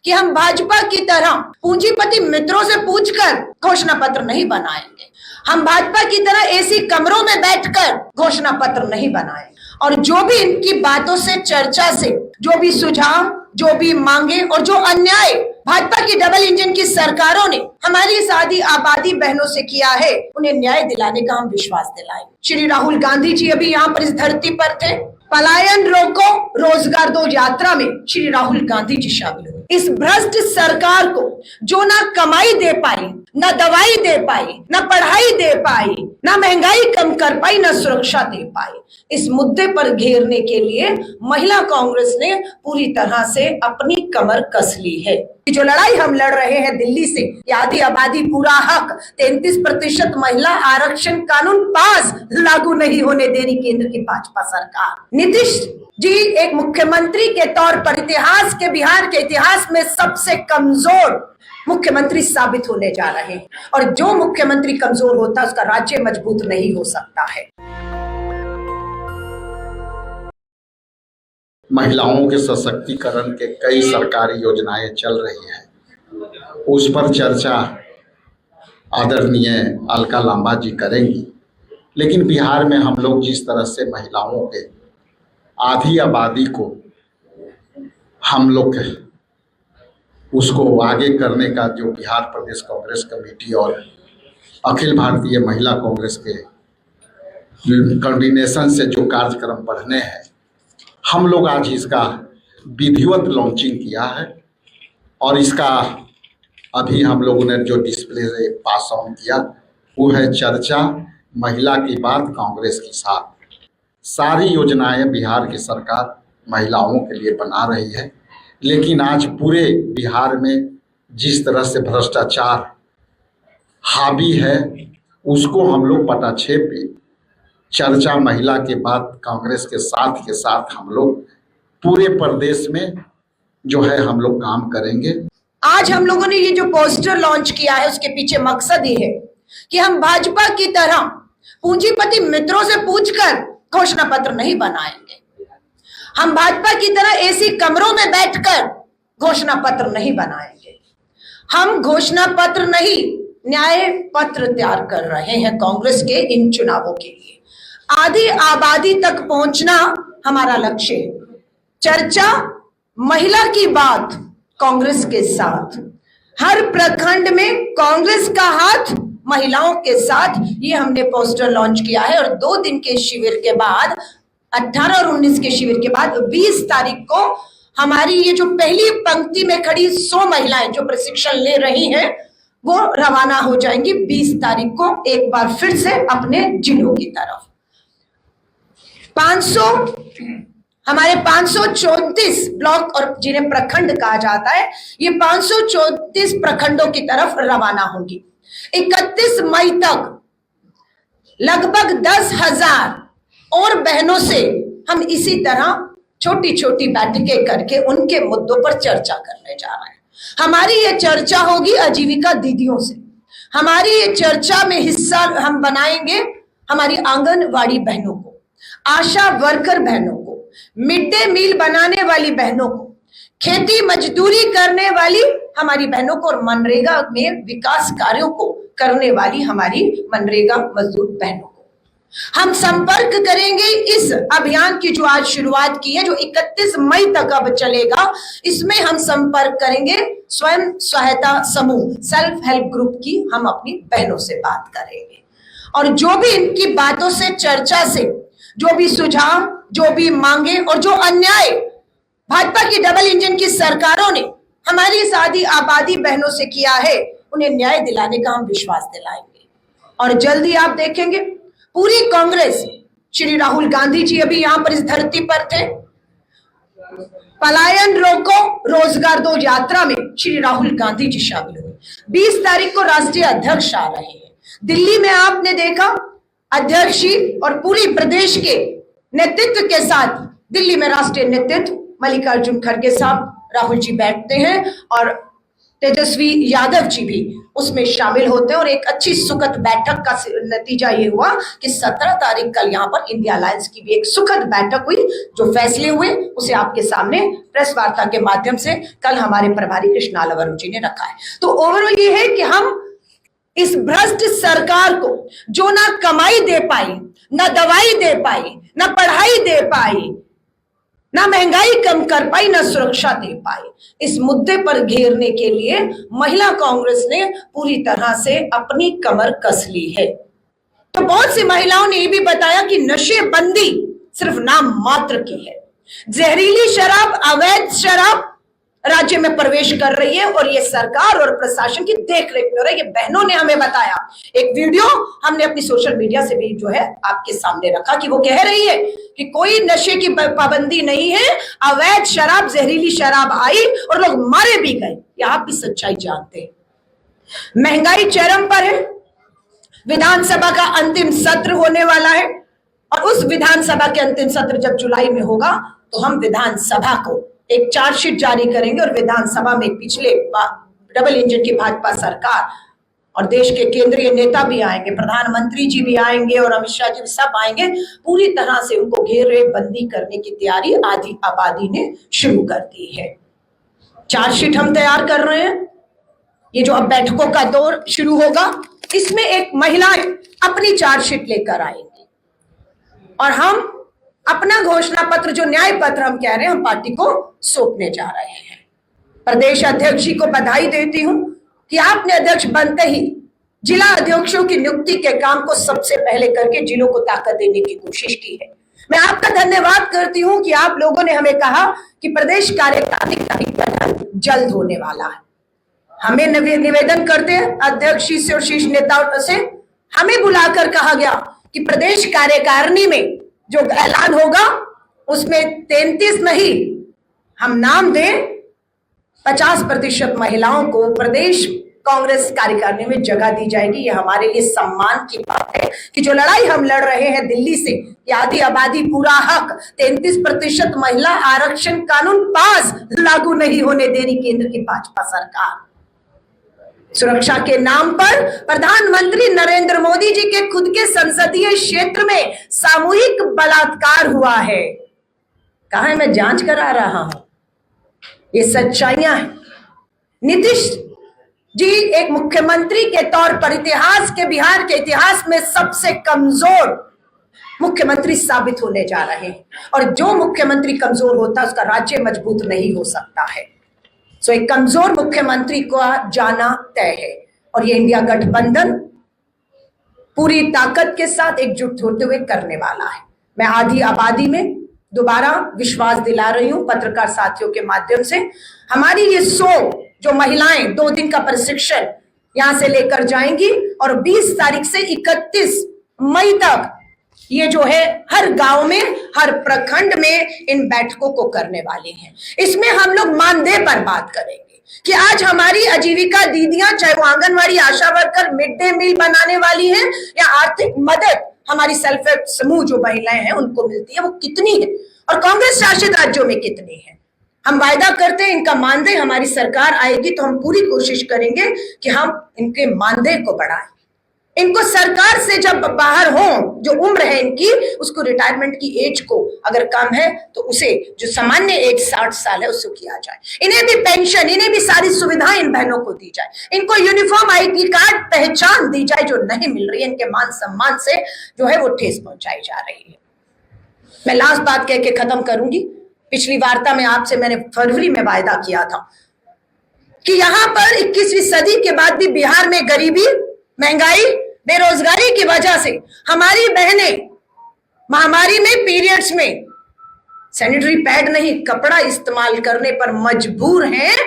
कि हम भाजपा की तरह पूंजीपति मित्रों से पूछकर घोषणा पत्र नहीं बनाएंगे। हम भाजपा की तरह एसी कमरों में बैठकर घोषणा पत्र नहीं बनाएंगे। और जो भी इनकी बातों से, चर्चा से, जो भी सुझाव, जो भी मांगे और जो अन्याय भाजपा की डबल इंजन की सरकारों ने हमारी इस आदि आबादी बहनों से किया है, उन्हें न्याय दिलाने का हम विश्वास दिलाएंगे। श्री राहुल गांधी जी अभी यहाँ पर इस धरती पर थे। पलायन रोको, रोजगार दो यात्रा में श्री राहुल गांधी जी शामिल हुए। इस भ्रष्ट सरकार को जो ना कमाई दे पाई, ना दवाई दे पाई, ना पढ़ाई दे पाई, ना महंगाई कम कर पाई, ना सुरक्षा दे पाई, इस मुद्दे पर घेरने के लिए महिला कांग्रेस ने पूरी तरह से अपनी कमर कस ली है। जो लड़ाई हम लड़ रहे हैं दिल्ली से, आधी आबादी पूरा हक, 33% महिला आरक्षण कानून पास, लागू नहीं होने दे रही केंद्र की भाजपा सरकार। नीतीश जी एक मुख्यमंत्री के तौर पर इतिहास के, बिहार के इतिहास में सबसे कमजोर मुख्यमंत्री साबित होने जा रहे हैं। और जो मुख्यमंत्री कमजोर होता है उसका राज्य मजबूत नहीं हो सकता है। महिलाओं के सशक्तिकरण के कई सरकारी योजनाएं चल रही हैं, उस पर चर्चा आदरणीय अलका लांबा जी करेंगी। लेकिन बिहार में हम लोग जिस तरह से महिलाओं के आधी आबादी को हम लोग उसको आगे करने का जो बिहार प्रदेश कांग्रेस कमेटी और अखिल भारतीय महिला कांग्रेस के कोऑर्डिनेशन से जो कार्यक्रम बढ़ने हैं, हम लोग आज इसका विधिवत लॉन्चिंग किया है। और इसका अभी हम लोगों ने जो डिस्प्ले से पास ऑन किया वो है चर्चा महिला की बात कांग्रेस के साथ। सारी योजनाएं बिहार की सरकार महिलाओं के लिए बना रही है, लेकिन आज पूरे बिहार में जिस तरह से भ्रष्टाचार हावी है उसको हम लोग पटाक्षेप चर्चा महिला के बाद कांग्रेस के साथ हम लोग पूरे प्रदेश में जो है हम लोग काम करेंगे। आज हम लोगों ने ये जो पोस्टर लॉन्च किया है उसके पीछे मकसद ये है कि हम भाजपा की तरह पूंजीपति मित्रों से पूछकर घोषणा पत्र नहीं बनाएंगे। हम भाजपा की तरह एसी कमरों में बैठकर घोषणा पत्र नहीं बनाएंगे। हम घोषणा पत्र नहीं, न्याय पत्र तैयार कर रहे हैं कांग्रेस के इन चुनावों के लिए। आधी आबादी तक पहुंचना हमारा लक्ष्य है। चर्चा महिला की बात कांग्रेस के साथ, हर प्रखंड में कांग्रेस का हाथ महिलाओं के साथ, ये हमने पोस्टर लॉन्च किया है। और 2 दिन के शिविर के बाद, 18 और 19 के शिविर के बाद 20 तारीख को हमारी ये जो पहली पंक्ति में खड़ी 100 महिलाएं जो प्रशिक्षण ले रही हैं वो रवाना हो जाएंगी 20 तारीख को एक बार फिर से अपने जिलों की तरफ। 500 हमारे 534 ब्लॉक और जिन्हें प्रखंड कहा जाता है, ये 534 प्रखंडों की तरफ रवाना होंगी। 31 मई तक लगभग 10,000 और बहनों से हम इसी तरह छोटी छोटी बैठकें करके उनके मुद्दों पर चर्चा करने जा रहे हैं। हमारी ये चर्चा होगी आजीविका दीदियों से। हमारी ये चर्चा में हिस्सा हम बनाएंगे हमारी आंगनवाड़ी बहनों को, आशा वर्कर बहनों को, मिड डे मील बनाने वाली बहनों को, खेती मजदूरी करने वाली हमारी बहनों को और मनरेगा में विकास कार्यों को करने वाली हमारी मनरेगा मजदूर बहनों को। हम संपर्क करेंगे इस अभियान की जो आज शुरुआत की है, जो 31 मई तक अब चलेगा। इसमें हम संपर्क करेंगे स्वयं सहायता समूह, सेल्फ हेल्प ग्रुप की हम अपनी बहनों से बात करेंगे। और जो भी इनकी बातों से, चर्चा से, जो भी सुझाव, जो भी मांगे और जो अन्याय भाजपा की डबल इंजन की सरकारों ने हमारी इस आदि आबादी बहनों से किया है, उन्हें न्याय दिलाने का हम विश्वास दिलाएंगे। और जल्दी आप देखेंगे पूरी कांग्रेस, श्री राहुल गांधी जी अभी यहाँ पर इस धरती पर थे। पलायन रोको, रोजगार दो यात्रा में श्री राहुल गांधी जी शामिल हुए। 20 तारीख को राष्ट्रीय अध्यक्ष आ रहे हैं। दिल्ली में आपने देखा अध्यक्ष जी और पूरी प्रदेश के नेतृत्व के साथ दिल्ली में राष्ट्रीय नेतृत्व मल्लिकार्जुन खड़गे साहब, राहुल जी बैठते हैं और तेजस्वी यादव जी भी उसमें शामिल होते हैं और एक अच्छी सुखद बैठक का नतीजा ये हुआ कि 17 तारीख कल यहाँ पर इंडिया अलायंस की भी एक सुखद बैठक हुई। जो फैसले हुए उसे आपके सामने प्रेस वार्ता के माध्यम से कल हमारे प्रभारी कृष्णाला वरुण जी ने रखा है। तो ओवरऑल ये है कि हम इस भ्रष्ट सरकार को जो ना कमाई दे पाई, ना दवाई दे पाई, ना पढ़ाई दे पाई, ना महंगाई कम कर पाई, ना सुरक्षा दे पाई, इस मुद्दे पर घेरने के लिए महिला कांग्रेस ने पूरी तरह से अपनी कमर कस ली है। तो बहुत सी महिलाओं ने यह भी बताया कि नशेबंदी सिर्फ नाम मात्र की है। जहरीली शराब, अवैध शराब राज्य में प्रवेश कर रही है और ये सरकार और प्रशासन की देखरेख में हो रहा है। ये बहनों ने हमें बताया। एक वीडियो हमने अपनी सोशल मीडिया से भी जो है आपके सामने रखा कि वो कह रही है कि कोई नशे की पाबंदी नहीं है, अवैध शराब, जहरीली शराब आई और लोग मारे भी गए। ये आप भी सच्चाई जानते हैं। महंगाई चरम पर है। विधानसभा का अंतिम सत्र होने वाला है और उस विधानसभा के अंतिम सत्र जब जुलाई में होगा तो हम विधानसभा को एक चार्जशीट जारी करेंगे और विधानसभा में पिछले डबल इंजन की भाजपा सरकार और देश के केंद्रीय नेता भी आएंगे, प्रधानमंत्री जी भी आएंगे और अमित शाह जी भी सब आएंगे। पूरी तरह से उनको घेरे बंदी करने की तैयारी आधी आबादी ने शुरू कर दी है। चार्जशीट हम तैयार कर रहे हैं। ये जो अब बैठकों का दौर शुरू होगा इसमें एक महिलाएं अपनी चार्जशीट लेकर आएंगी और हम अपना घोषणा पत्र, जो न्याय पत्र हम कह रहे हैं, हम पार्टी को सौंपने जा रहे हैं। प्रदेश अध्यक्ष जी को बधाई देती हूं कि आपने अध्यक्ष बनते ही जिला अध्यक्षों की नियुक्ति के काम को सबसे पहले करके जिलों को ताकत देने की कोशिश की है। मैं आपका धन्यवाद करती हूं कि आप लोगों ने हमें कहा कि प्रदेश कार्यकारिणी का गठन जल्द होने वाला है। हमें निवेदन करते हैं अध्यक्ष जी से और शीर्ष नेताओं से, हमें बुलाकर कहा गया कि प्रदेश कार्यकारिणी में जो ऐलान होगा उसमें 33 नहीं, हम नाम दें 50% महिलाओं को प्रदेश कांग्रेस कार्यकारिणी में जगह दी जाएगी। ये हमारे लिए सम्मान की बात है कि जो लड़ाई हम लड़ रहे हैं दिल्ली से कि आधी आबादी पूरा हक, 33% महिला आरक्षण कानून पास, लागू नहीं होने दे रही केंद्र की भाजपा सरकार। सुरक्षा के नाम पर प्रधानमंत्री नरेंद्र मोदी जी के खुद के संसदीय क्षेत्र में सामूहिक बलात्कार हुआ है। कहा है मैं जांच करा रहा हूं। ये सच्चाइयां हैं। नीतीश जी एक मुख्यमंत्री के तौर पर इतिहास के, बिहार के इतिहास में सबसे कमजोर मुख्यमंत्री साबित होने जा रहे हैं और जो मुख्यमंत्री कमजोर होता है उसका राज्य मजबूत नहीं हो सकता है। सो एक कमजोर मुख्यमंत्री को जाना तय है और ये इंडिया गठबंधन पूरी ताकत के साथ एकजुट होते हुए करने वाला है। मैं आधी आबादी में दोबारा विश्वास दिला रही हूं पत्रकार साथियों के माध्यम से। हमारी ये 100 जो महिलाएं 2 दिन का प्रशिक्षण यहां से लेकर जाएंगी और 20 तारीख से 31 मई तक ये जो है हर गांव में, हर प्रखंड में इन बैठकों को करने वाले हैं। इसमें हम लोग मानदेय पर बात करेंगे कि आज हमारी आजीविका दीदियां, चाहे वो आंगनवाड़ी, आशा वर्कर, मिड डे मील बनाने वाली हैं या आर्थिक मदद हमारी सेल्फ हेल्प समूह जो महिलाएं हैं उनको मिलती है, वो कितनी है और कांग्रेस शासित राज्यों में कितनी है। हम वायदा करते हैं इनका मानदेय, हमारी सरकार आएगी तो हम पूरी कोशिश करेंगे कि हम इनके मानदेय को बढ़ाएं। इनको सरकार से जब बाहर हो, जो उम्र है इनकी, उसको रिटायरमेंट की एज को अगर कम है तो उसे जो सामान्य एज 60 साल है उससे किया जाए। इन्हें भी पेंशन, इन्हें भी सारी सुविधाएं इन बहनों को दी जाए। इनको यूनिफॉर्म ID कार्ड पहचान दी जाए जो नहीं मिल रही है। इनके मान सम्मान से जो है वो ठेस पहुंचाई जा रही है। मैं लास्ट बात कह के खत्म करूंगी। पिछली वार्ता में आपसे मैंने फरवरी में वायदा किया था कि यहां पर 21वीं सदी के बाद भी बिहार में गरीबी, महंगाई, बेरोजगारी की वजह से हमारी बहनें महामारी में, पीरियड्स में सैनिटरी पैड नहीं, कपड़ा इस्तेमाल करने पर मजबूर हैं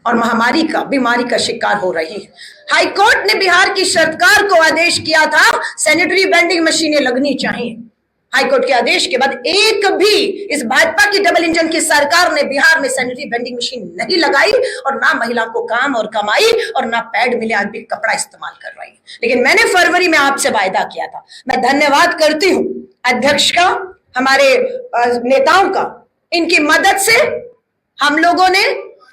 और महामारी का, बीमारी का शिकार हो रही है। हाईकोर्ट ने बिहार की सरकार को आदेश किया था सैनिटरी वेंडिंग मशीनें लगनी चाहिए। हाईकोर्ट के आदेश के बाद एक भी इस भाजपा की डबल इंजन की सरकार ने बिहार में सैनिटरी वेंडिंग मशीन नहीं लगाई और ना महिला को काम और कमाई और ना पैड मिले, आज भी कपड़ा इस्तेमाल कर रही है। लेकिन मैंने फरवरी में आपसे वायदा किया था। मैं धन्यवाद करती हूं अध्यक्ष का, हमारे नेताओं का। इनकी मदद से हम लोगों ने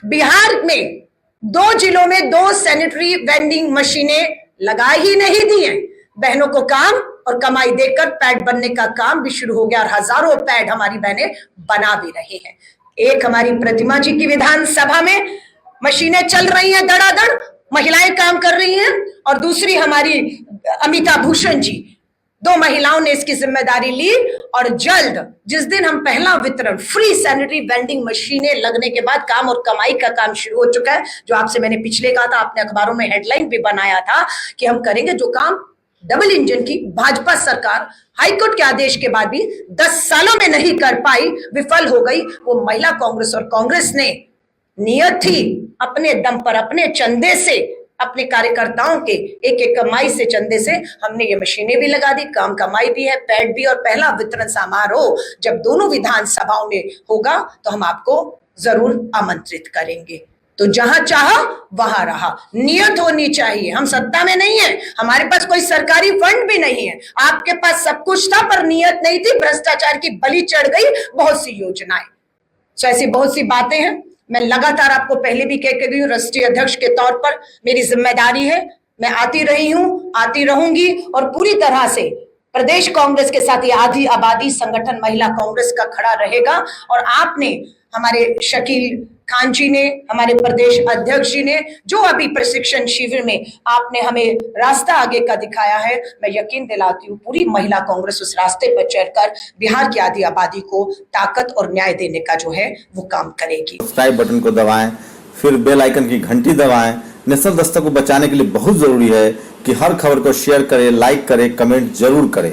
बिहार में 2 जिलों में 2 सैनिटरी वेंडिंग मशीनें लगा ही नहीं दी हैं। बहनों को काम और कमाई देकर पैड बनने का काम भी शुरू हो गया और हजारों पैड हमारी बहनें बना भी रही हैं। एक हमारी प्रतिमा जी की विधानसभा में मशीनें चल रही हैं, धड़ाधड़ महिलाएं काम कर रही हैं, और दूसरी हमारी अमिता भूषण जी, 2 महिलाओं ने इसकी जिम्मेदारी ली। और जल्द जिस दिन हम पहला वितरण फ्री सैनिटरी वेंडिंग मशीनें लगने के बाद काम और कमाई का काम शुरू हो चुका है, जो आपसे मैंने पिछले कहा था, आपने अखबारों में हेडलाइन भी बनाया था कि हम करेंगे, जो काम डबल इंजन की भाजपा सरकार हाईकोर्ट के आदेश के बाद भी 10 सालों में नहीं कर पाई, विफल हो गई, वो महिला कांग्रेस और कांग्रेस ने नियत थी अपने दम पर, अपने चंदे से, अपने कार्यकर्ताओं के एक कमाई से, चंदे से हमने ये मशीनें भी लगा दी, काम कमाई भी है, पैड भी, और पहला वितरण समारोह जब दोनों विधानसभाओं में होगा तो हम आपको जरूर आमंत्रित करेंगे। तो जहां चाहा वहां रहा, नियत होनी चाहिए। हम सत्ता में नहीं है, हमारे पास कोई सरकारी फंड भी नहीं है, आपके पास सब कुछ था पर नियत नहीं थी, भ्रष्टाचार की बलि चढ़ गई बहुत सी योजनाएं। तो ऐसी बहुत सी बातें हैं। मैं लगातार आपको पहले भी कह के गई हूँ, राष्ट्रीय अध्यक्ष के तौर पर मेरी जिम्मेदारी है, मैं आती रही हूं, आती रहूंगी, और पूरी तरह से प्रदेश कांग्रेस के साथ ये आधी आबादी संगठन महिला कांग्रेस का खड़ा रहेगा। और आपने, हमारे शकील खान जी ने, हमारे प्रदेश अध्यक्ष जी ने, जो अभी प्रशिक्षण शिविर में आपने हमें रास्ता आगे का दिखाया है, मैं यकीन दिलाती हूँ पूरी महिला कांग्रेस उस रास्ते पर चढ़कर बिहार की आधी आबादी को ताकत और न्याय देने का जो है वो काम करेगी। सब्सक्राइब बटन को दबाएं, फिर बेल आइकन की घंटी दबाएं। नेशनल दस्तक को बचाने के लिए बहुत जरूरी है कि हर खबर को शेयर करें, लाइक करें, कमेंट जरूर करें।